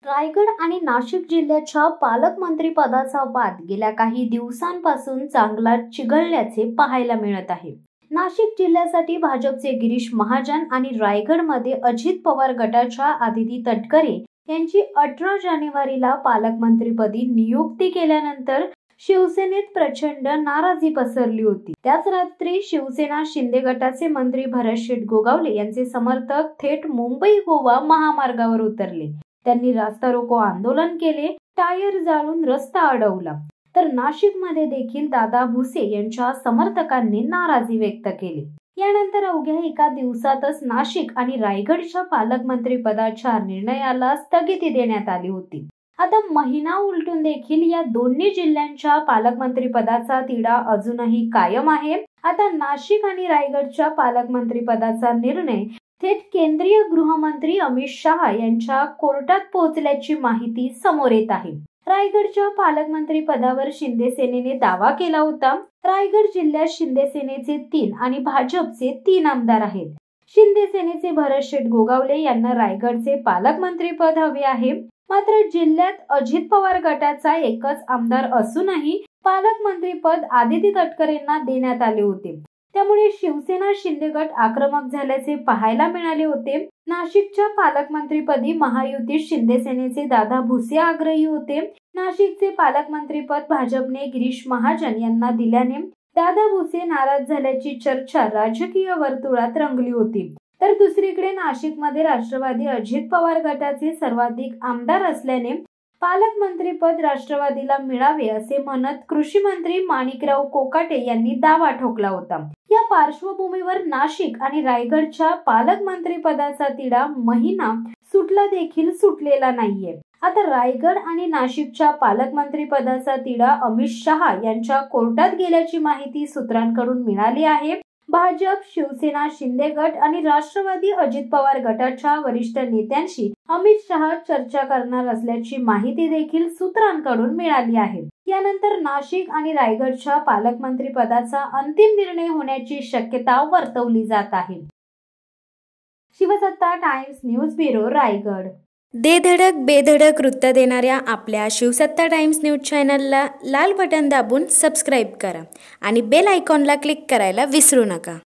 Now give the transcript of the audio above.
रायगड आणि नाशिक जिल्ह्याच्या पालकमंत्री पदाचा वाद गेल्या काही दिवसांपासून चांगला चिघळल्याचे पाहायला मिळत आहे। नाशिक जिल्ह्यासाठी भाजपचे गिरीश महाजन आणि रायगडमध्ये अजित पवार गटाच्या आदिती तटकरे यांची 18 जानेवारीला पालकमंत्रीपदी नियुक्ती केल्यानंतर शिवसेनेत प्रचंड नाराजी पसरली होती। त्याच रात्री शिवसेना शिंदे गटाचे मंत्री भरत गोगावले यांचे समर्थक थेट मुंबई गोवा महामार्गावर उतरले। त्यांनी रास्ता रोको आंदोलन केले, टायर जाळून रस्ता अडवला। तर नाशिकमध्ये देखील दादा भुसे यांच्या समर्थकांनी नाराजी व्यक्त केली। यानंतर अवघ्या एका दिवसातच नाशिक आणि रायगडच्या पालकमंत्री पदाच्या निर्णयाला स्थगिती देण्यात आली होती। आता महिना उलटून देखील या दोन्ही जिल्ह्यांच्या पालकमंत्री पदाचा तिढा अजूनही कायम आहे। आता नाशिक आणि रायगडच्या पालकमंत्री पदाचा निर्णय थेट केंद्रीय गृहमंत्री अमित शहा यांच्या कोर्टात पोहोचल्याची माहिती समोर येत आहे। रायगडच्या पालकमंत्री पदावर शिंदे सेनेने दावा केला होता। रायगड जिल्ह्यात शिंदे सेनेचे 3 आणि भाजपचे 3 आमदार आहेत। शिंदे सेनेचे भरत गोगावले यांना रायगडचे पालकमंत्री पद हवे आहे। मात्र जिल्ह्यात अजित पवार गटाचा एकच आमदार असूनही पालकमंत्री पद आदिती तटकरेंना देण्यात आले होते। त्यामुळे शिवसेना शिंदे गट आक्रमक झाल्याचे पाहायला मिळाले होते। नाशिकच्या पालकमंत्रीपदी महायुतीत शिंदे सेनेचे दादा भुसे आग्रही होते। नाशिकचे पालकमंत्रीपद भाजपने गिरीश महाजन यांना दिल्याने दादा भुसे नाराज झाल्याची चर्चा राजकीय वर्तुळात रंगली होती। तर दुसरीकडे नाशिकमध्ये राष्ट्रवादी अजित पवार गटाचे सर्वाधिक आमदार असल्याने पालकमंत्रीपद राष्ट्रवादीला मिळावे असे म्हणत कृषी मंत्री माणिकराव कोकाटे यांनी दावा ठोकला होता। या पार्श्वभूमीवर नाशिक आणि रायगडच्या पालकमंत्री पदाचा तिढा महिना सुटला देखील सुटलेला नाहीये। आता रायगड आणि नाशिकच्या पालकमंत्री पदाचा तिढा अमित शहा यांच्या कोर्टात गेल्याची माहिती सूत्रांकडून मिळाली आहे। भाजप, शिवसेना शिंदे गट आणि राष्ट्रवादी अजित पवार गटाच्या वरिष्ठ नेत्यांशी अमित शहा चर्चा करणार असल्याची माहिती देखील सूत्रांकडून मिळाली आहे। यानंतर नाशिक आणि रायगडच्या पालकमंत्री पदाचा अंतिम निर्णय होण्याची शक्यता वर्तवली जात आहे। शिवसत्ता टाइम्स न्यूज ब्युरो, रायगड। धडक बेधडक वृत्त देणाऱ्या आपल्या शिवसत्ता टाइम्स न्यूज चॅनलला लाल बटन दाबून सबस्क्राईब करा आणि बेल आयकॉनला क्लिक करायला विसरू नका।